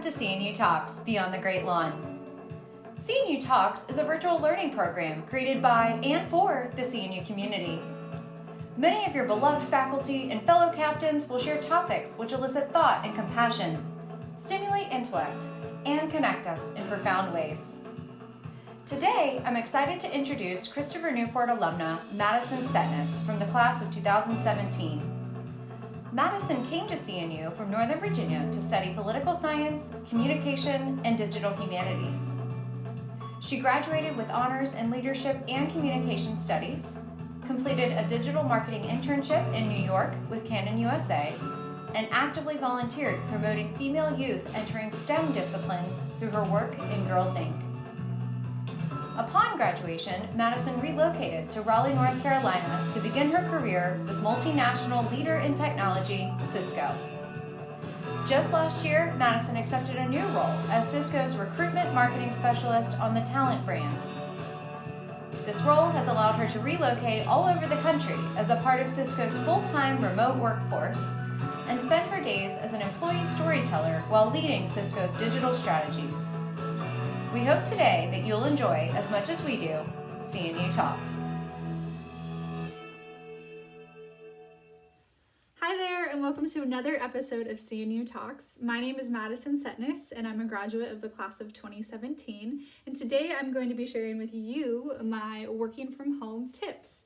to CNU Talks Beyond the Great Lawn. CNU Talks is a virtual learning program created by and for the CNU community. Many of your beloved faculty and fellow captains will share topics which elicit thought and compassion, stimulate intellect, and connect us in profound ways. Today, I'm excited to introduce Christopher Newport alumna Madison Setness from the class of 2017. Madison came to CNU from Northern Virginia to study political science, communication, and digital humanities. She graduated with honors in leadership and communication studies, completed a digital marketing internship in New York with Canon USA, and actively volunteered promoting female youth entering STEM disciplines through her work in Girls Inc. Upon graduation, Madison relocated to Raleigh, North Carolina to begin her career with multinational leader in technology, Cisco. Just last year, Madison accepted a new role as Cisco's Recruitment Marketing Specialist on the Talent brand. This role has allowed her to relocate all over the country as a part of Cisco's full-time remote workforce and spend her days as an employee storyteller while leading Cisco's digital strategy. We hope today that you'll enjoy, as much as we do, CNU Talks. Hi there, and welcome to another episode of CNU Talks. My name is Madison Setness, and I'm a graduate of the class of 2017. And today I'm going to be sharing with you my working from home tips.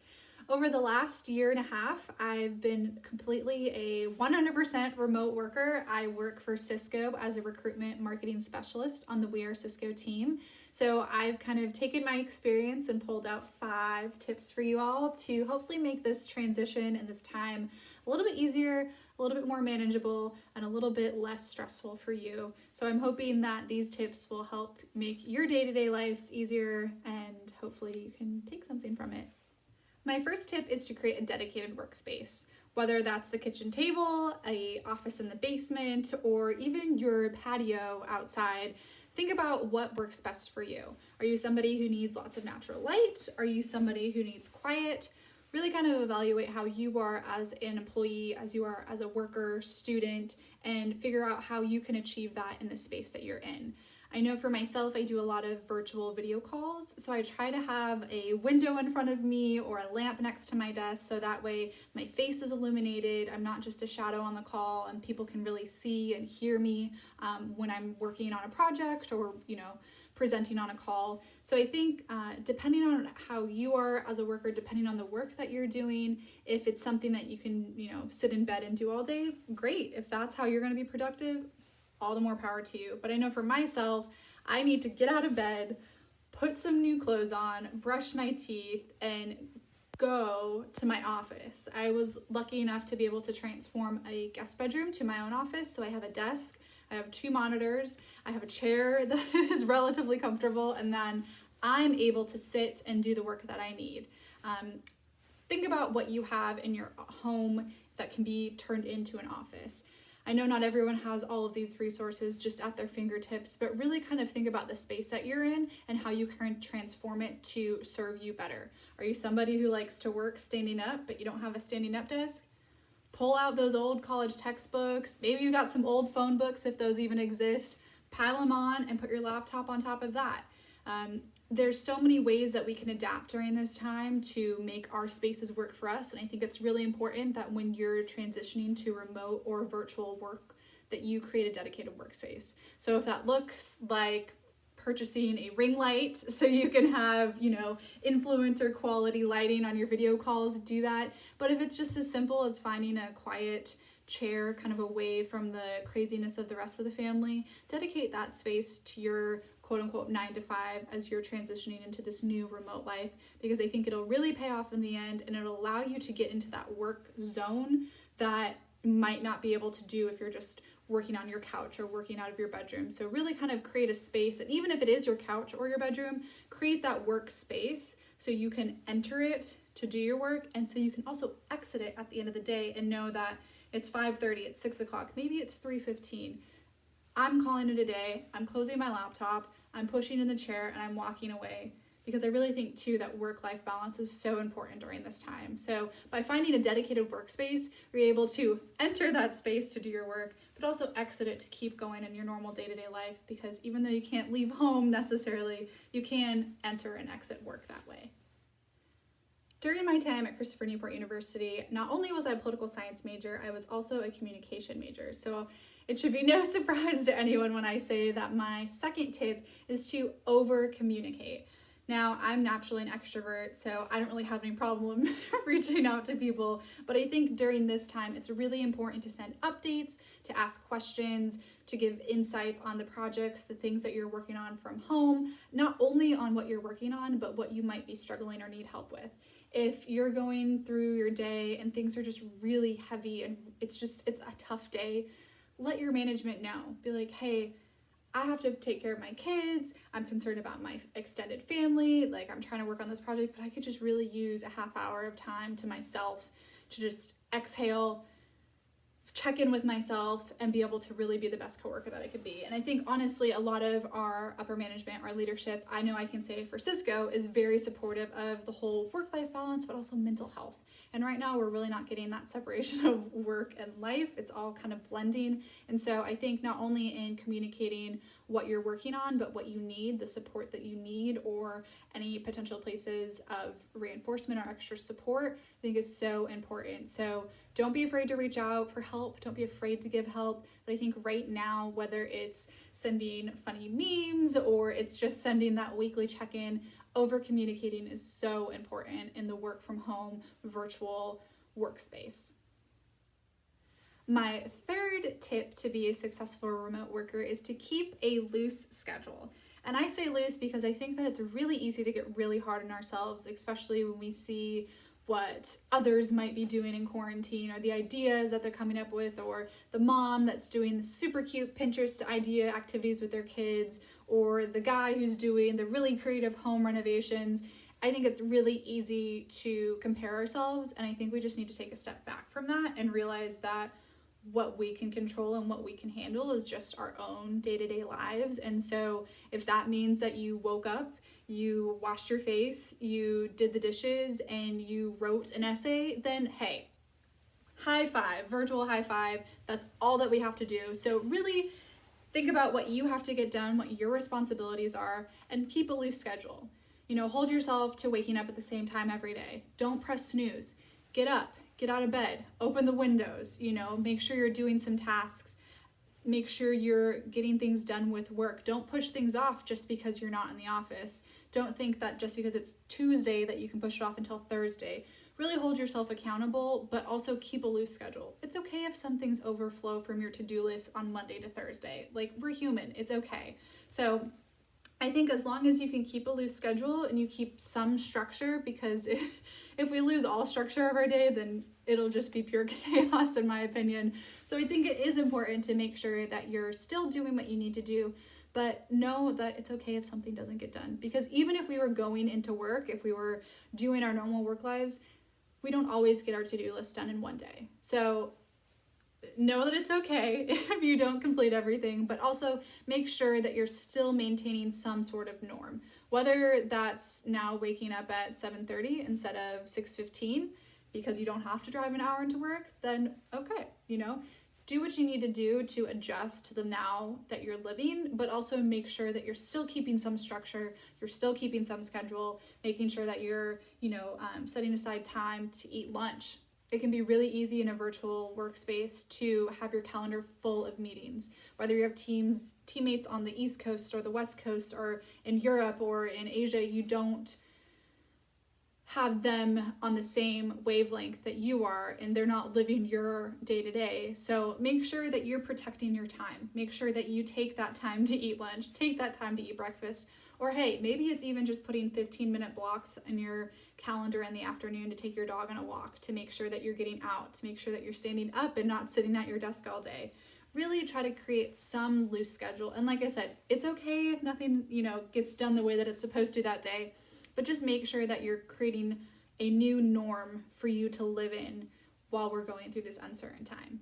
Over the last year and a half, I've been completely a 100% remote worker. I work for Cisco as a recruitment marketing specialist on the Are Cisco team. So I've kind of taken my experience and pulled out 5 tips for you all to hopefully make this transition and this time a little bit easier, a little bit more manageable, and a little bit less stressful for you. So I'm hoping that these tips will help make your day-to-day lives easier, and hopefully you can take something from it. My first tip is to create a dedicated workspace, whether that's the kitchen table, an office in the basement, or even your patio outside. Think about what works best for you. Are you somebody who needs lots of natural light? Are you somebody who needs quiet? Really kind of evaluate how you are as an employee, as you are as a worker, student, and figure out how you can achieve that in the space that you're in. I know for myself, I do a lot of virtual video calls, so I try to have a window in front of me or a lamp next to my desk so that way my face is illuminated. I'm not just a shadow on the call, and people can really see and hear me when I'm working on a project or, presenting on a call. So I think depending on how you are as a worker, depending on the work that you're doing, if it's something that you can, sit in bed and do all day, great. If that's how you're going to be productive, all the more power to you. But I know for myself, I need to get out of bed, put some new clothes on, brush my teeth, and go to my office. I was lucky enough to be able to transform a guest bedroom to my own office. So I have a desk, I have 2 monitors, I have a chair that is relatively comfortable, and then I'm able to sit and do the work that I need. Think about what you have in your home that can be turned into an office. I know not everyone has all of these resources just at their fingertips, but really kind of think about the space that you're in and how you can transform it to serve you better. Are you somebody who likes to work standing up, but you don't have a standing up desk? Pull out those old college textbooks. Maybe you got some old phone books if those even exist. Pile them on and put your laptop on top of that. There's so many ways that we can adapt during this time to make our spaces work for us. And I think it's really important that when you're transitioning to remote or virtual work, that you create a dedicated workspace. So if that looks like purchasing a ring light so you can have, influencer quality lighting on your video calls, do that. But if it's just as simple as finding a quiet chair kind of away from the craziness of the rest of the family, dedicate that space to your quote-unquote 9 to 5 as you're transitioning into this new remote life, because I think it'll really pay off in the end, and it'll allow you to get into that work zone that you might not be able to do if you're just working on your couch or working out of your bedroom. So really kind of create a space, and even if it is your couch or your bedroom, create that work space so you can enter it to do your work, and so you can also exit it at the end of the day and know that it's 5:30, it's 6 o'clock, maybe it's 3:15. I'm calling it a day, I'm closing my laptop, I'm pushing in the chair, and I'm walking away, because I really think too that work-life balance is so important during this time. So by finding a dedicated workspace, you're able to enter that space to do your work, but also exit it to keep going in your normal day-to-day life, because even though you can't leave home necessarily, you can enter and exit work that way. During my time at Christopher Newport University, not only was I a political science major, I was also a communication major. So it should be no surprise to anyone when I say that my second tip is to over-communicate. Now, I'm naturally an extrovert, so I don't really have any problem reaching out to people, but I think during this time, it's really important to send updates, to ask questions, to give insights on the projects, the things that you're working on from home, not only on what you're working on, but what you might be struggling or need help with. If you're going through your day and things are just really heavy and it's a tough day, let your management know. Be like, hey, I have to take care of my kids. I'm concerned about my extended family. Like, I'm trying to work on this project, but I could just really use a half hour of time to myself to just exhale, check in with myself, and be able to really be the best coworker that I could be. And I think honestly, a lot of our upper management, our leadership, I know I can say for Cisco, is very supportive of the whole work-life balance, but also mental health. And right now we're really not getting that separation of work and life. It's all kind of blending. And so I think not only in communicating what you're working on, but what you need, the support that you need, or any potential places of reinforcement or extra support, I think is so important. So don't be afraid to reach out for help. Don't be afraid to give help. But I think right now, whether it's sending funny memes or it's just sending that weekly check-in, over communicating is so important in the work from home virtual workspace. My third tip to be a successful remote worker is to keep a loose schedule. And I say loose because I think that it's really easy to get really hard on ourselves, especially when we see what others might be doing in quarantine, or the ideas that they're coming up with, or the mom that's doing the super cute Pinterest idea activities with their kids, or the guy who's doing the really creative home renovations. I think it's really easy to compare ourselves, and I think we just need to take a step back from that and realize that what we can control and what we can handle is just our own day-to-day lives. And so if that means that you woke up, you washed your face, you did the dishes, and you wrote an essay, then hey, high five, virtual high five. That's all that we have to do. So really think about what you have to get done, what your responsibilities are, and keep a loose schedule. Hold yourself to waking up at the same time every day. Don't press snooze. Get up, get out of bed, open the windows, make sure you're doing some tasks. Make sure you're getting things done with work. Don't push things off just because you're not in the office. Don't think that just because it's Tuesday that you can push it off until Thursday. Really hold yourself accountable, but also keep a loose schedule. It's okay if some things overflow from your to-do list on Monday to Thursday. Like, we're human, it's okay. So I think as long as you can keep a loose schedule and you keep some structure, because if we lose all structure of our day, then it'll just be pure chaos in my opinion. So I think it is important to make sure that you're still doing what you need to do, but know that it's okay if something doesn't get done. Because even if we were going into work, if we were doing our normal work lives, we don't always get our to-do list done in one day. So know that it's okay if you don't complete everything, but also make sure that you're still maintaining some sort of norm. Whether that's now waking up at 7:30 instead of 6:15 because you don't have to drive an hour into work, then okay, do what you need to do to adjust to the now that you're living, but also make sure that you're still keeping some structure, you're still keeping some schedule, making sure that you're, setting aside time to eat lunch. It can be really easy in a virtual workspace to have your calendar full of meetings, whether you have teammates on the East Coast or the West Coast or in Europe or in Asia. You don't have them on the same wavelength that you are, and they're not living your day-to-day. So make sure that you're protecting your time. Make sure that you take that time to eat lunch, take that time to eat breakfast, or hey, maybe it's even just putting 15-minute blocks in your calendar in the afternoon to take your dog on a walk, to make sure that you're getting out, to make sure that you're standing up and not sitting at your desk all day. Really try to create some loose schedule. And like I said, it's okay if nothing, gets done the way that it's supposed to that day, but just make sure that you're creating a new norm for you to live in while we're going through this uncertain time.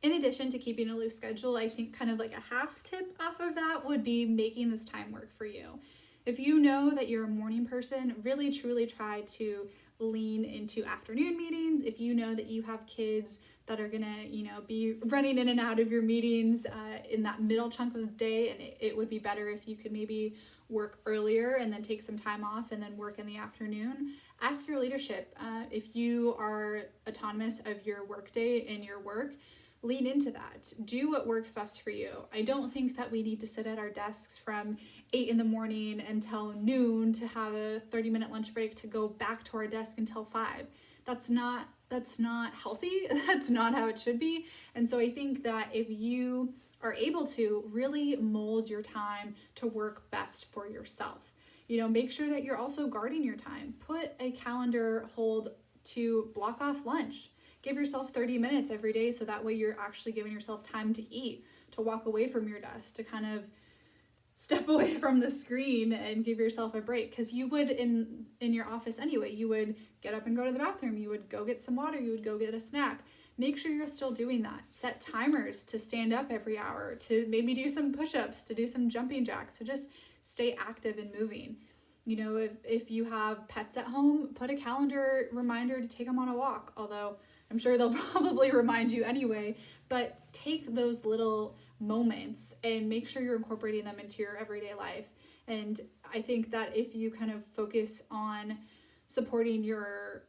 In addition to keeping a loose schedule, I think kind of like a half tip off of that would be making this time work for you. If you know that you're a morning person, really truly try to lean into afternoon meetings. If you know that you have kids that are gonna, be running in and out of your meetings in that middle chunk of the day, and it would be better if you could maybe work earlier and then take some time off and then work in the afternoon. Ask your leadership. If you are autonomous of your workday in your work, lean into that. Do what works best for you. I don't think that we need to sit at our desks from 8 in the morning until noon to have a 30-minute lunch break to go back to our desk until 5. That's not healthy. That's not how it should be. And so I think that if you are able to really mold your time to work best for yourself, make sure that you're also guarding your time. Put a calendar hold to block off lunch. Give yourself 30 minutes every day so that way you're actually giving yourself time to eat, to walk away from your desk, to kind of step away from the screen and give yourself a break. Because you would in your office anyway, you would get up and go to the bathroom, you would go get some water, you would go get a snack. Make sure you're still doing that. Set timers to stand up every hour, to maybe do some push-ups, to do some jumping jacks, to just stay active and moving. If you have pets at home, put a calendar reminder to take them on a walk, although I'm sure they'll probably remind you anyway, but take those little moments and make sure you're incorporating them into your everyday life. And I think that if you kind of focus on supporting your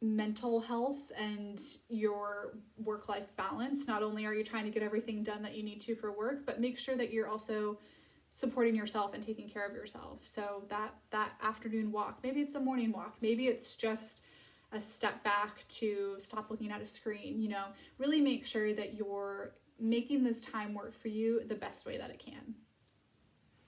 mental health and your work-life balance, not only are you trying to get everything done that you need to for work, but make sure that you're also supporting yourself and taking care of yourself. So that afternoon walk, maybe it's a morning walk, maybe it's just a step back to stop looking at a screen, really make sure that you're making this time work for you the best way that it can.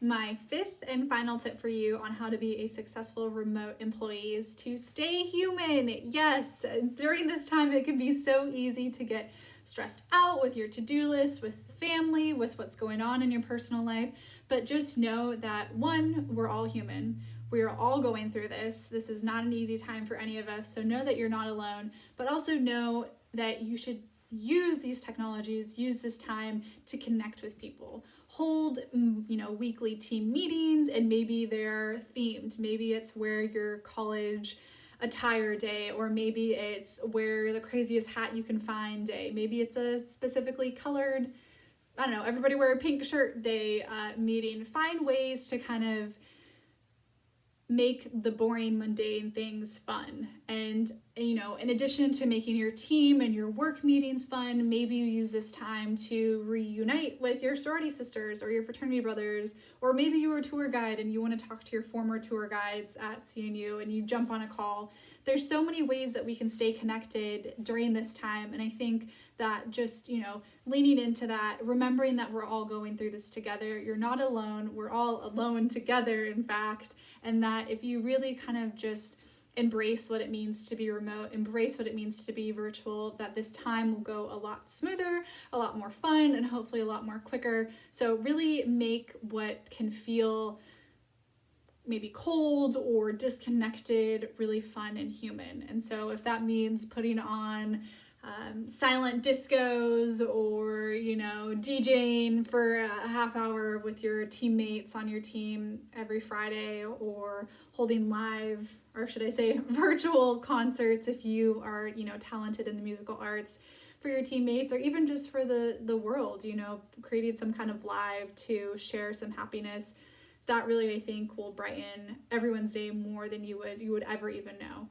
My fifth and final tip for you on how to be a successful remote employee is to stay human. Yes, during this time, it can be so easy to get stressed out with your to-do list, with family, with what's going on in your personal life. But just know that, one, we're all human. We are all going through this. This is not an easy time for any of us. So know that you're not alone, but also know that you should use these technologies, use this time to connect with people. Hold, weekly team meetings, and maybe they're themed. Maybe it's wear your college attire day, or maybe it's wear the craziest hat you can find day. Maybe it's a specifically colored, everybody wear a pink shirt day meeting. Find ways to kind of make the boring, mundane things fun. And, in addition to making your team and your work meetings fun, maybe you use this time to reunite with your sorority sisters or your fraternity brothers, or maybe you were a tour guide and you want to talk to your former tour guides at CNU and you jump on a call. There's so many ways that we can stay connected during this time. And I think that just, leaning into that, remembering that we're all going through this together. You're not alone. We're all alone together, in fact. And that if you really kind of just embrace what it means to be remote, embrace what it means to be virtual, that this time will go a lot smoother, a lot more fun, and hopefully a lot more quicker. So really make what can feel maybe cold or disconnected really fun and human. And so if that means putting on silent discos or, DJing for a half hour with your teammates on your team every Friday, or holding live, or should I say virtual concerts if you are, talented in the musical arts for your teammates, or even just for the world, creating some kind of live to share some happiness. That really, I think, will brighten everyone's day more than you would ever even know.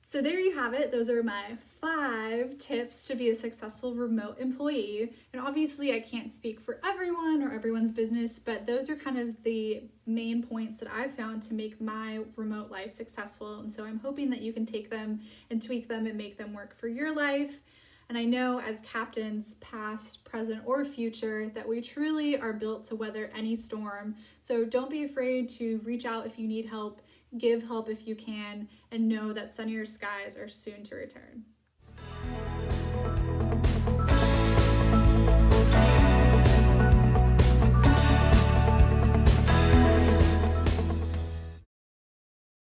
So there you have it. Those are my 5 tips to be a successful remote employee. And obviously I can't speak for everyone or everyone's business, but those are kind of the main points that I've found to make my remote life successful. And so I'm hoping that you can take them and tweak them and make them work for your life. And I know as captains, past, present, or future, that we truly are built to weather any storm. So don't be afraid to reach out if you need help, give help if you can, and know that sunnier skies are soon to return.